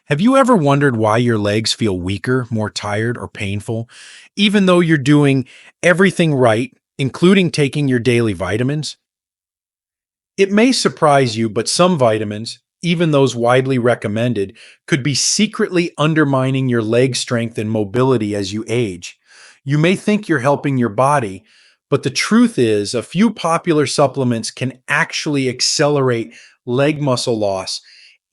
Have you ever wondered why your legs feel weaker, more tired, or painful, even though you're doing everything right, including taking your daily vitamins? It may surprise you, but some vitamins, even those widely recommended, could be secretly undermining your leg strength and mobility as you age. You may think you're helping your body, but the truth is, a few popular supplements can actually accelerate leg muscle loss,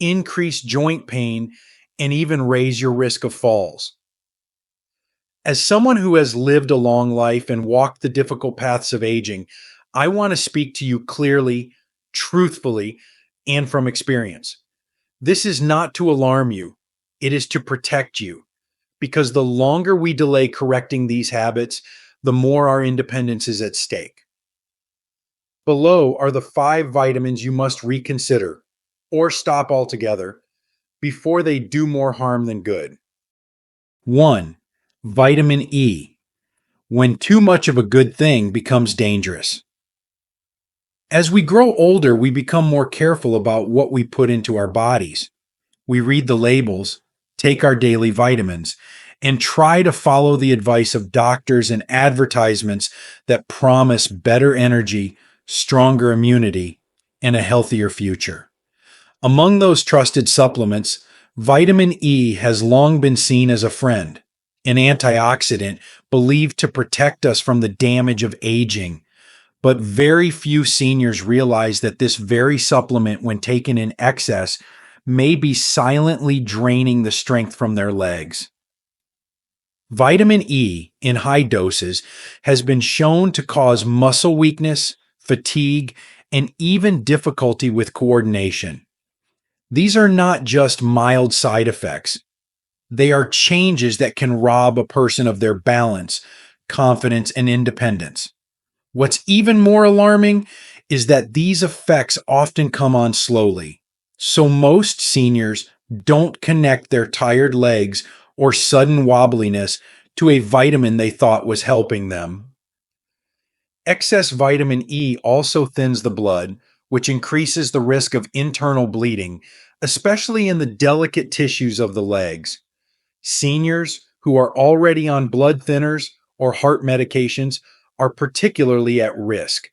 increase joint pain, and even raise your risk of falls. As someone who has lived a long life and walked the difficult paths of aging, I want to speak to you clearly, truthfully, and from experience. This is not to alarm you, it is to protect you, because the longer we delay correcting these habits, the more our independence is at stake. Below are the 5 vitamins you must reconsider or stop altogether before they do more harm than good. 1. Vitamin E. When too much of a good thing becomes dangerous. As we grow older, we become more careful about what we put into our bodies. We read the labels, take our daily vitamins, and try to follow the advice of doctors and advertisements that promise better energy, stronger immunity, and a healthier future. Among those trusted supplements, vitamin E has long been seen as a friend, an antioxidant believed to protect us from the damage of aging. But very few seniors realize that this very supplement, when taken in excess, may be silently draining the strength from their legs. Vitamin E in high doses has been shown to cause muscle weakness, fatigue, and even difficulty with coordination. These are not just mild side effects. They are changes that can rob a person of their balance, confidence, and independence. What's even more alarming is that these effects often come on slowly. So most seniors don't connect their tired legs or sudden wobbliness to a vitamin they thought was helping them. Excess vitamin E also thins the blood, which increases the risk of internal bleeding, especially in the delicate tissues of the legs. Seniors who are already on blood thinners or heart medications are particularly at risk.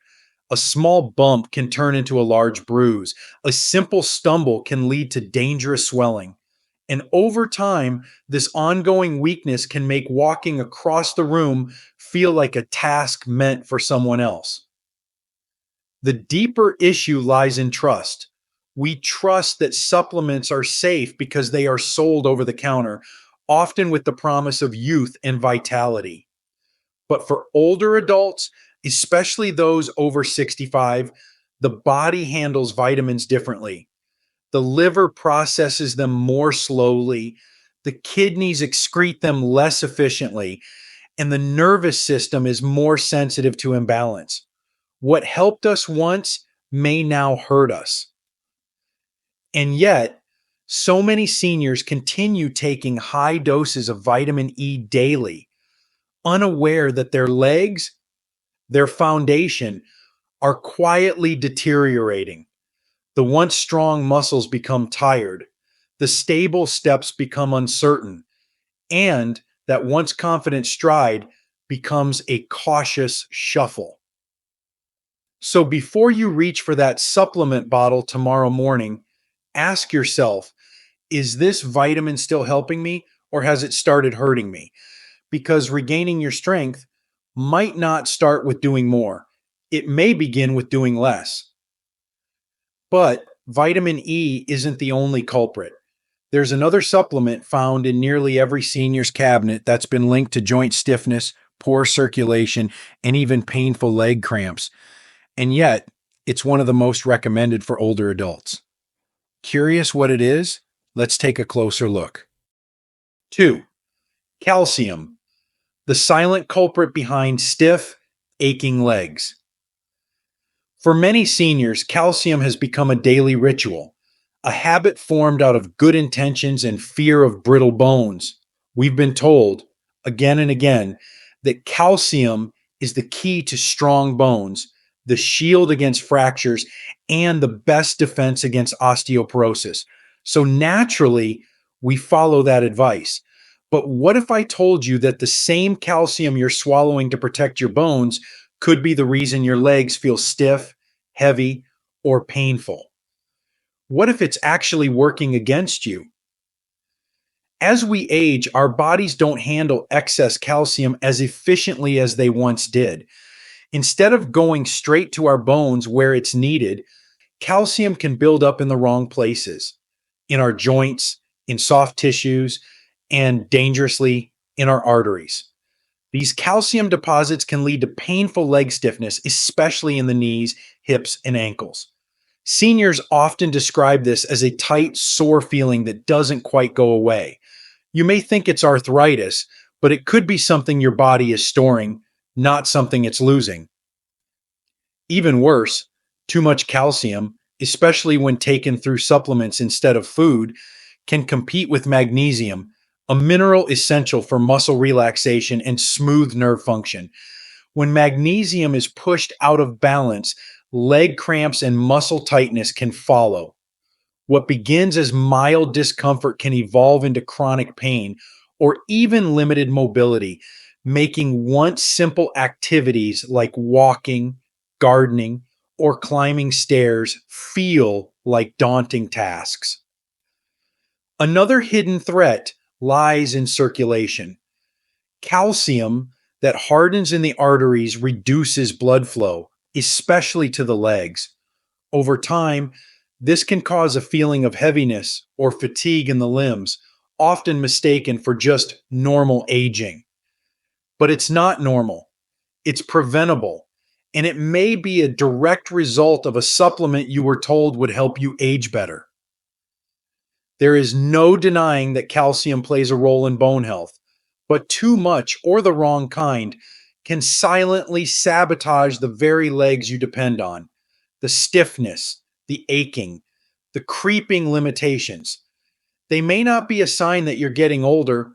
A small bump can turn into a large bruise. A simple stumble can lead to dangerous swelling. And over time, this ongoing weakness can make walking across the room feel like a task meant for someone else. The deeper issue lies in trust. We trust that supplements are safe because they are sold over the counter, often with the promise of youth and vitality. But for older adults, especially those over 65, the body handles vitamins differently. The liver processes them more slowly, the kidneys excrete them less efficiently, and the nervous system is more sensitive to imbalance. What helped us once may now hurt us. And yet, so many seniors continue taking high doses of vitamin E daily, unaware that their legs, their foundation, are quietly deteriorating. The once strong muscles become tired, the stable steps become uncertain, and that once confident stride becomes a cautious shuffle. So before you reach for that supplement bottle tomorrow morning, ask yourself, is this vitamin still helping me or has it started hurting me? Because regaining your strength might not start with doing more. It may begin with doing less. But vitamin E isn't the only culprit. There's another supplement found in nearly every senior's cabinet that's been linked to joint stiffness, poor circulation, and even painful leg cramps. And yet, it's one of the most recommended for older adults. Curious what it is? Let's take a closer look. 2. Calcium, the silent culprit behind stiff, aching legs. For many seniors, calcium has become a daily ritual, a habit formed out of good intentions and fear of brittle bones. We've been told, again and again, that calcium is the key to strong bones, the shield against fractures, and the best defense against osteoporosis. So naturally, we follow that advice. But what if I told you that the same calcium you're swallowing to protect your bones could be the reason your legs feel stiff, heavy, or painful? What if it's actually working against you? As we age, our bodies don't handle excess calcium as efficiently as they once did. Instead of going straight to our bones where it's needed, calcium can build up in the wrong places, in our joints, in soft tissues, and dangerously in our arteries. These calcium deposits can lead to painful leg stiffness, especially in the knees, hips, and ankles. Seniors often describe this as a tight, sore feeling that doesn't quite go away. You may think it's arthritis, but it could be something your body is storing, not something it's losing. Even worse, too much calcium, especially when taken through supplements instead of food, can compete with magnesium, a mineral essential for muscle relaxation and smooth nerve function. When magnesium is pushed out of balance, leg cramps and muscle tightness can follow. What begins as mild discomfort can evolve into chronic pain or even limited mobility, making once simple activities like walking, gardening, or climbing stairs feel like daunting tasks. Another hidden threat lies in circulation. Calcium that hardens in the arteries reduces blood flow, especially to the legs. Over time, this can cause a feeling of heaviness or fatigue in the limbs, often mistaken for just normal aging. But it's not normal. It's preventable, and it may be a direct result of a supplement you were told would help you age better. There is no denying that calcium plays a role in bone health, but too much or the wrong kind can silently sabotage the very legs you depend on. The stiffness, the aching, the creeping limitations. They may not be a sign that you're getting older,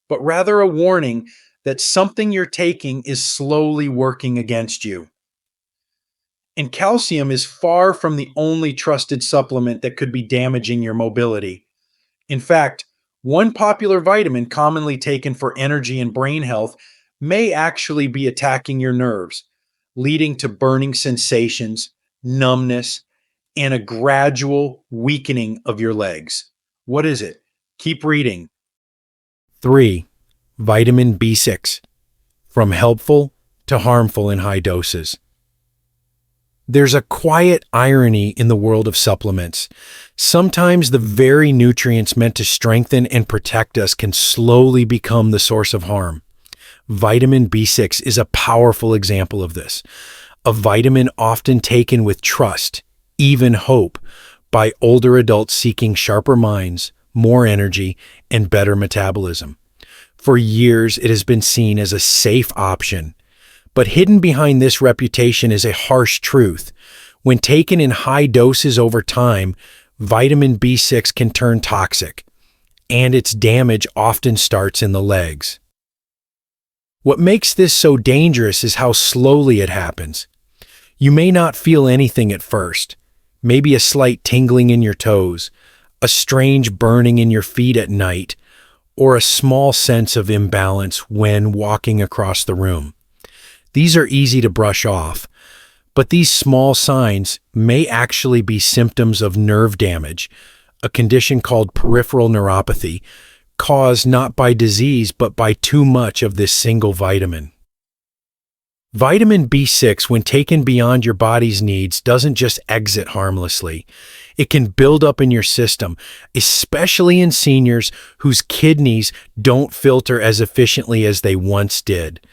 but rather a warning that something you're taking is slowly working against you. And calcium is far from the only trusted supplement that could be damaging your mobility. In fact, one popular vitamin commonly taken for energy and brain health may actually be attacking your nerves, leading to burning sensations, numbness, and a gradual weakening of your legs. What is it? Keep reading. 3. Vitamin B6. From helpful to harmful in high doses. There's a quiet irony in the world of supplements. Sometimes the very nutrients meant to strengthen and protect us can slowly become the source of harm. Vitamin B6 is a powerful example of this. A vitamin often taken with trust, even hope, by older adults seeking sharper minds, more energy, and better metabolism. For years, it has been seen as a safe option. But hidden behind this reputation is a harsh truth. When taken in high doses over time, vitamin B6 can turn toxic, and its damage often starts in the legs. What makes this so dangerous is how slowly it happens. You may not feel anything at first, maybe a slight tingling in your toes, a strange burning in your feet at night, or a small sense of imbalance when walking across the room. These are easy to brush off, but these small signs may actually be symptoms of nerve damage, a condition called peripheral neuropathy, caused not by disease but by too much of this single vitamin. Vitamin B6, when taken beyond your body's needs, doesn't just exit harmlessly. It can build up in your system, especially in seniors whose kidneys don't filter as efficiently as they once did.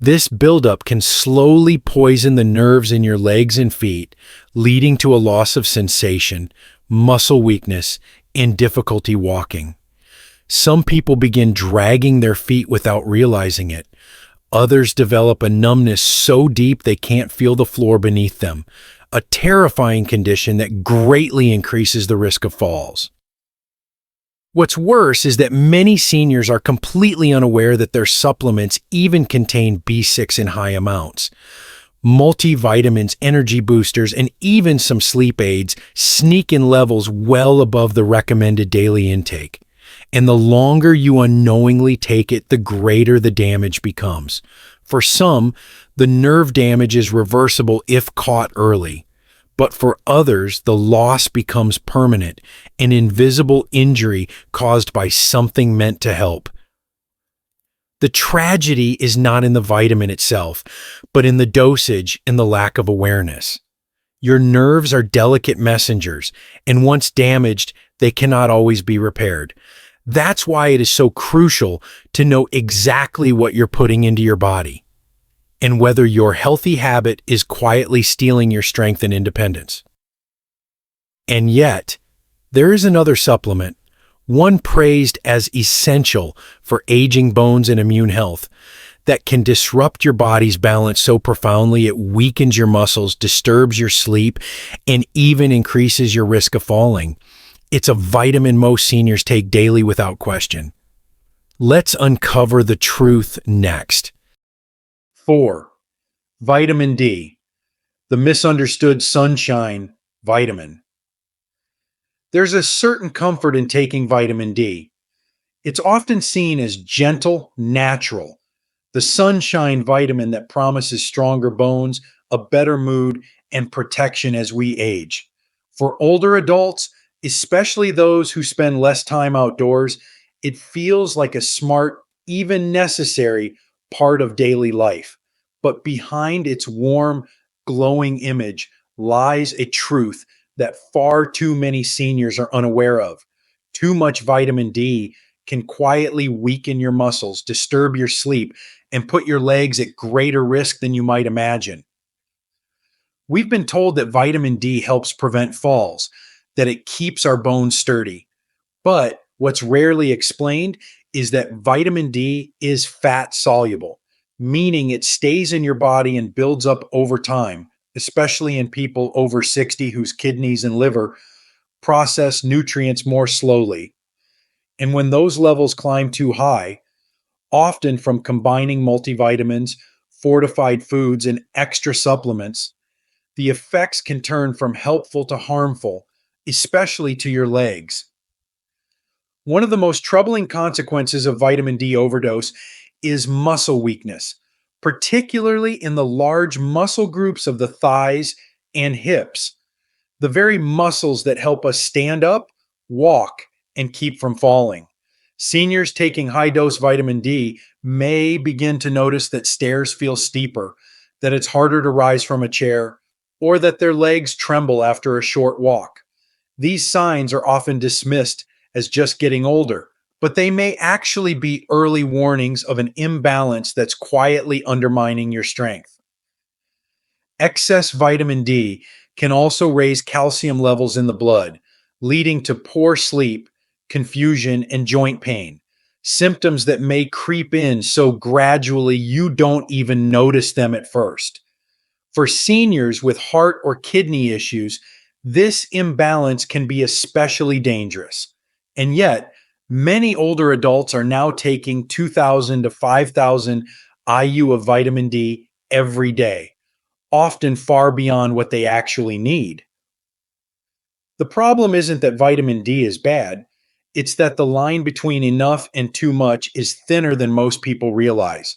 This buildup can slowly poison the nerves in your legs and feet, leading to a loss of sensation, muscle weakness, and difficulty walking. Some people begin dragging their feet without realizing it. Others develop a numbness so deep they can't feel the floor beneath them, a terrifying condition that greatly increases the risk of falls. What's worse is that many seniors are completely unaware that their supplements even contain B6 in high amounts. Multivitamins, energy boosters, and even some sleep aids sneak in levels well above the recommended daily intake. And the longer you unknowingly take it, the greater the damage becomes. For some, the nerve damage is reversible if caught early. But for others, the loss becomes permanent, an invisible injury caused by something meant to help. The tragedy is not in the vitamin itself, but in the dosage and the lack of awareness. Your nerves are delicate messengers, and once damaged, they cannot always be repaired. That's why it is so crucial to know exactly what you're putting into your body, and whether your healthy habit is quietly stealing your strength and independence. And yet, there is another supplement, one praised as essential for aging bones and immune health, that can disrupt your body's balance so profoundly it weakens your muscles, disturbs your sleep, and even increases your risk of falling. It's a vitamin most seniors take daily without question. Let's uncover the truth next. 4. Vitamin D, the misunderstood sunshine vitamin. There's a certain comfort in taking vitamin D. It's often seen as gentle, natural, the sunshine vitamin that promises stronger bones, a better mood, and protection as we age. For older adults, especially those who spend less time outdoors, it feels like a smart, even necessary part of daily life. But behind its warm, glowing image lies a truth that far too many seniors are unaware of. Too much vitamin D can quietly weaken your muscles, disturb your sleep, and put your legs at greater risk than you might imagine. We've been told that vitamin D helps prevent falls, that it keeps our bones sturdy. But what's rarely explained is that vitamin D is fat soluble, meaning it stays in your body and builds up over time, especially in people over 60 whose kidneys and liver process nutrients more slowly. And when those levels climb too high, often from combining multivitamins, fortified foods, and extra supplements, the effects can turn from helpful to harmful, especially to your legs. One of the most troubling consequences of vitamin D overdose is muscle weakness, particularly in the large muscle groups of the thighs and hips, the very muscles that help us stand up, walk, and keep from falling. Seniors taking high dose vitamin D may begin to notice that stairs feel steeper, that it's harder to rise from a chair, or that their legs tremble after a short walk. These signs are often dismissed as just getting older, but they may actually be early warnings of an imbalance that's quietly undermining your strength. Excess vitamin D can also raise calcium levels in the blood, leading to poor sleep, confusion, and joint pain, symptoms that may creep in so gradually you don't even notice them at first. For seniors with heart or kidney issues, this imbalance can be especially dangerous. And yet, many older adults are now taking 2,000 to 5,000 IU of vitamin D every day, often far beyond what they actually need. The problem isn't that vitamin D is bad, it's that the line between enough and too much is thinner than most people realize.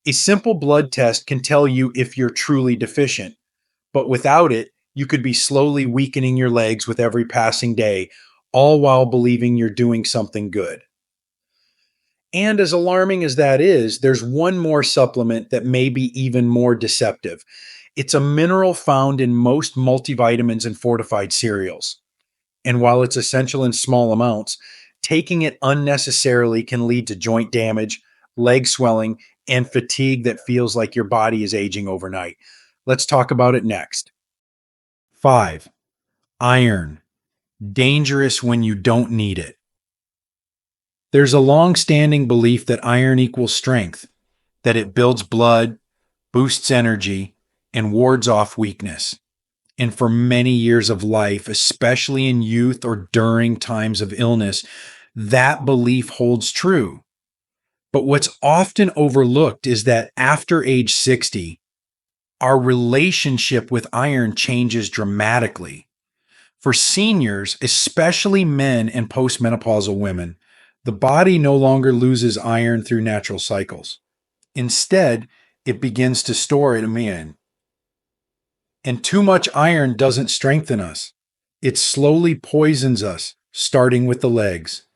A simple blood test can tell you if you're truly deficient, but without it, you could be slowly weakening your legs with every passing day, all while believing you're doing something good. And as alarming as that is, there's one more supplement that may be even more deceptive. It's a mineral found in most multivitamins and fortified cereals. And while it's essential in small amounts, taking it unnecessarily can lead to joint damage, leg swelling, and fatigue that feels like your body is aging overnight. Let's talk about it next. 5. Iron. Dangerous when you don't need it. There's a long-standing belief that iron equals strength, that it builds blood, boosts energy, and wards off weakness. And for many years of life, especially in youth or during times of illness, that belief holds true. But what's often overlooked is that after age 60, our relationship with iron changes dramatically. For seniors, especially men and postmenopausal women, The body no longer loses iron through natural cycles. Instead, it begins to store it in. And too much iron doesn't strengthen us. It slowly poisons us, starting with the legs.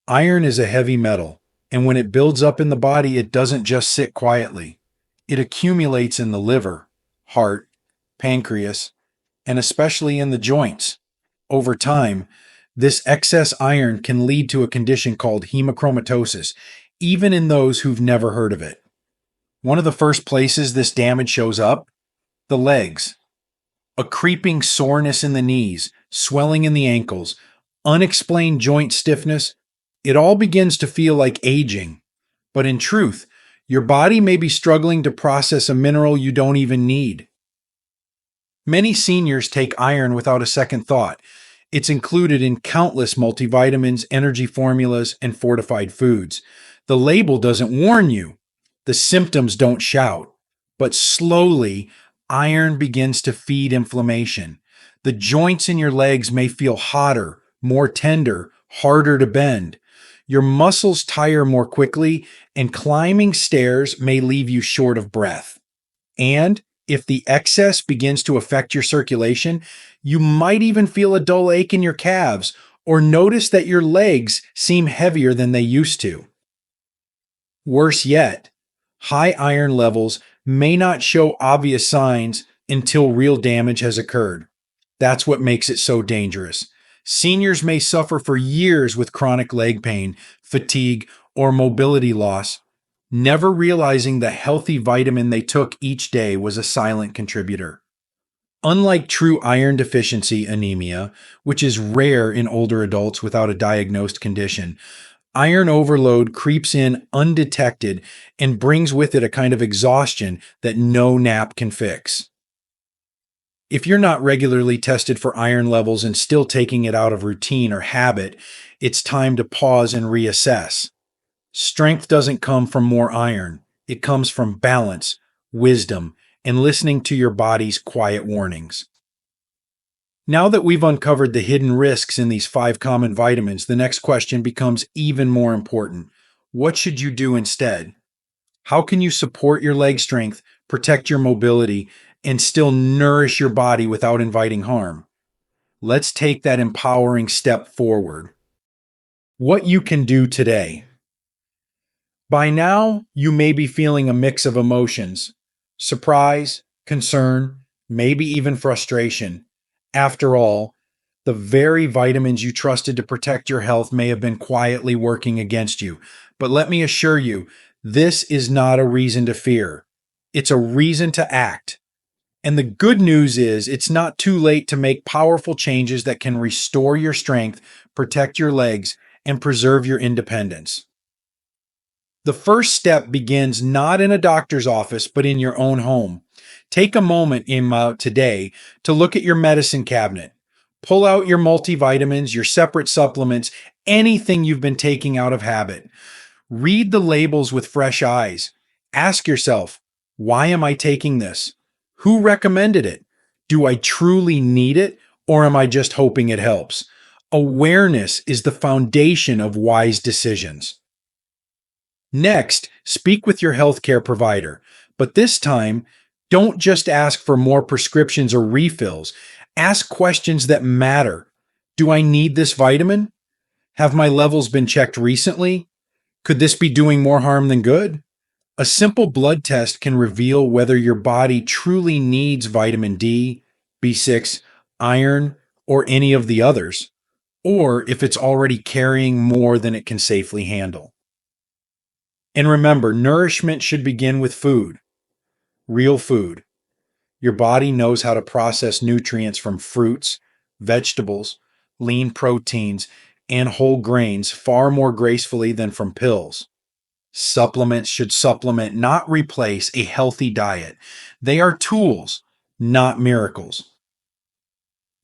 Iron is a heavy metal, and when it builds up in the body, it doesn't just sit quietly. It accumulates in the liver, heart, pancreas, and especially in the joints. Over time, this excess iron can lead to a condition called hemochromatosis, even in those who've never heard of it. One of the first places this damage shows up: the legs. A creeping soreness in the knees, swelling in the ankles, unexplained joint stiffness. It all begins to feel like aging. But in truth, your body may be struggling to process a mineral you don't even need. Many seniors take iron without a second thought. It's included in countless multivitamins, energy formulas, and fortified foods. The label doesn't warn you. The symptoms don't shout. But slowly, iron begins to feed inflammation. The joints in your legs may feel hotter, more tender, harder to bend. Your muscles tire more quickly, and climbing stairs may leave you short of breath. And if the excess begins to affect your circulation, you might even feel a dull ache in your calves or notice that your legs seem heavier than they used to. Worse yet, high iron levels may not show obvious signs until real damage has occurred. That's what makes it so dangerous. Seniors may suffer for years with chronic leg pain, fatigue, or mobility loss, never realizing the healthy vitamin they took each day was a silent contributor. Unlike true iron deficiency anemia, which is rare in older adults without a diagnosed condition, iron overload creeps in undetected and brings with it a kind of exhaustion that no nap can fix. If you're not regularly tested for iron levels and still taking it out of routine or habit, it's time to pause and reassess. Strength doesn't come from more iron. It comes from balance, wisdom, and listening to your body's quiet warnings. Now that we've uncovered the hidden risks in these 5 common vitamins, the next question becomes even more important. What should you do instead? How can you support your leg strength, protect your mobility, and still nourish your body without inviting harm? Let's take that empowering step forward. What you can do today. By now, you may be feeling a mix of emotions: surprise, concern, maybe even frustration. After all, the very vitamins you trusted to protect your health may have been quietly working against you. But let me assure you, this is not a reason to fear. It's a reason to act. And the good news is it's not too late to make powerful changes that can restore your strength, protect your legs, and preserve your independence. The first step begins not in a doctor's office, but in your own home. Take a moment today to look at your medicine cabinet. Pull out your multivitamins, your separate supplements, anything you've been taking out of habit. Read the labels with fresh eyes. Ask yourself, why am I taking this? Who recommended it? Do I truly need it, or am I just hoping it helps? Awareness is the foundation of wise decisions. Next, speak with your healthcare provider, but this time, don't just ask for more prescriptions or refills. Ask questions that matter. Do I need this vitamin? Have my levels been checked recently? Could this be doing more harm than good? A simple blood test can reveal whether your body truly needs vitamin D, B6, iron, or any of the others, or if it's already carrying more than it can safely handle. And remember, nourishment should begin with food, real food. Your body knows how to process nutrients from fruits, vegetables, lean proteins, and whole grains far more gracefully than from pills. Supplements should supplement, not replace, a healthy diet. They are tools, not miracles.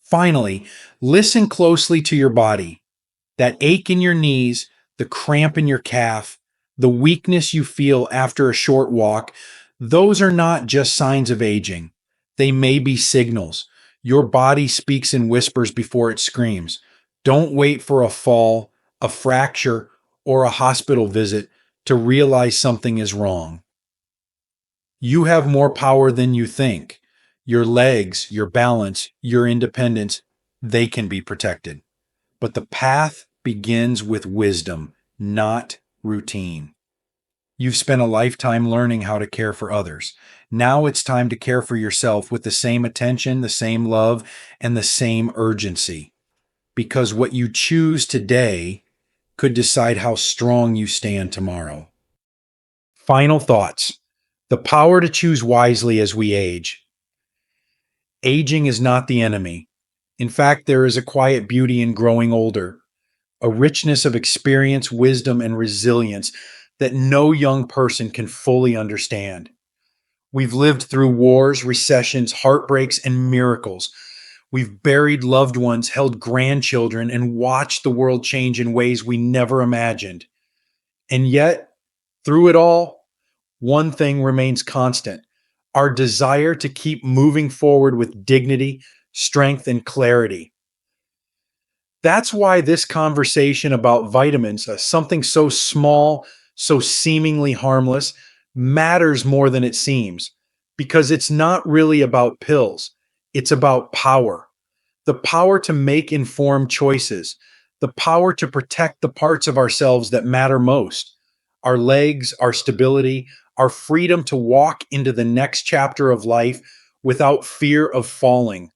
Finally, listen closely to your body. That ache in your knees, the cramp in your calf, the weakness you feel after a short walk, those are not just signs of aging. They may be signals. Your body speaks in whispers before it screams. Don't wait for a fall. a fracture, or a hospital visit to realize something is wrong. You have more power than you think. Your legs, your balance, your independence, they can be protected. But the path begins with wisdom, not routine. You've spent a lifetime learning how to care for others. Now it's time to care for yourself with the same attention, the same love, and the same urgency. Because what you choose today could decide how strong you stand tomorrow. Final thoughts. The power to choose wisely as we age. Aging is not the enemy. In fact, there is a quiet beauty in growing older, a richness of experience, wisdom, and resilience that no young person can fully understand. We've lived through wars, recessions, heartbreaks, and miracles. We've buried loved ones, held grandchildren, and watched the world change in ways we never imagined. And yet, through it all, one thing remains constant: our desire to keep moving forward with dignity, strength, and clarity. That's why this conversation about vitamins, something so small, so seemingly harmless, matters more than it seems. Because it's not really about pills, it's about power. The power to make informed choices, the power to protect the parts of ourselves that matter most: our legs, our stability, our freedom to walk into the next chapter of life without fear of falling.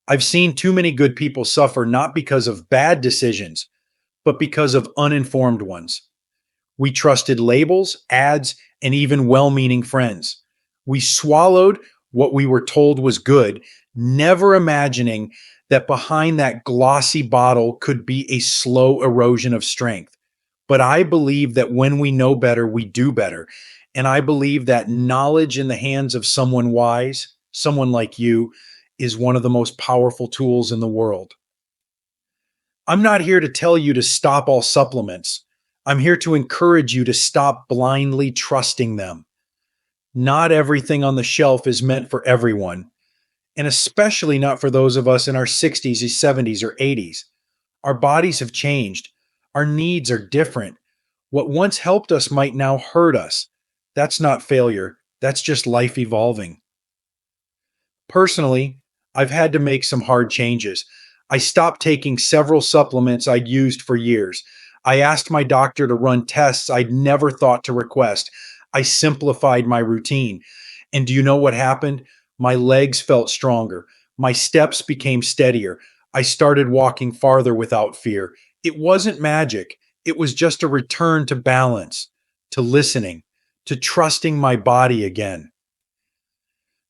I've seen too many good people suffer not because of bad decisions, but because of uninformed ones. We trusted labels, ads, and even well meaning friends. We swallowed what we were told was good, never imagining that behind that glossy bottle could be a slow erosion of strength. But I believe that when we know better, we do better. And I believe that knowledge in the hands of someone wise, someone like you, is one of the most powerful tools in the world. I'm not here to tell you to stop all supplements. I'm here to encourage you to stop blindly trusting them. Not everything on the shelf is meant for everyone, and especially not for those of us in our 60s, 70s, or 80s. Our bodies have changed. Our needs are different. What once helped us might now hurt us. That's not failure. That's just life evolving. Personally, I've had to make some hard changes. I stopped taking several supplements I'd used for years. I asked my doctor to run tests I'd never thought to request. I simplified my routine. And do you know what happened? My legs felt stronger. My steps became steadier. I started walking farther without fear. It wasn't magic. It was just a return to balance, to listening, to trusting my body again.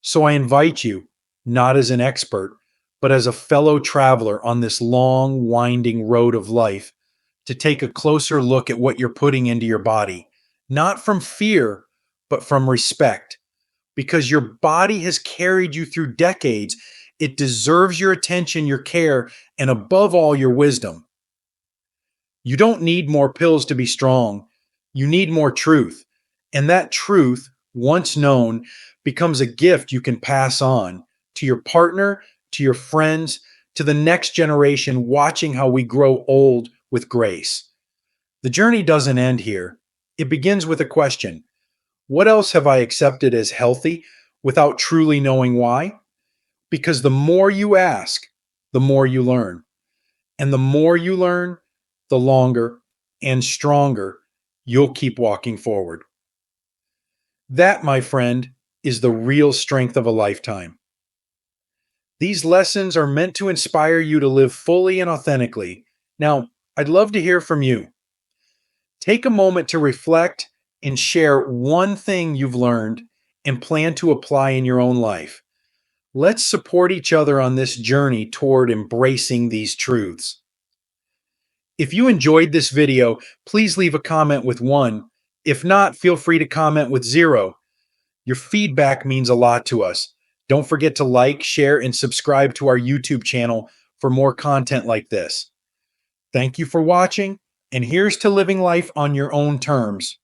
So I invite you, not as an expert, but as a fellow traveler on this long, winding road of life, to take a closer look at what you're putting into your body, not from fear, but from respect. Because your body has carried you through decades, it deserves your attention, your care, and above all, your wisdom. You don't need more pills to be strong. You need more truth. And that truth, once known, becomes a gift you can pass on to your partner, to your friends, to the next generation watching how we grow old with grace. The journey doesn't end here. It begins with a question: what else have I accepted as healthy without truly knowing why? Because the more you ask, the more you learn. And the more you learn, the longer and stronger you'll keep walking forward. That, my friend, is the real strength of a lifetime. These lessons are meant to inspire you to live fully and authentically. Now, I'd love to hear from you. Take a moment to reflect and share one thing you've learned and plan to apply in your own life. Let's support each other on this journey toward embracing these truths. If you enjoyed this video, please leave a comment with 1. If not, feel free to comment with 0. Your feedback means a lot to us. Don't forget to like, share, and subscribe to our YouTube channel for more content like this. Thank you for watching, and here's to living life on your own terms.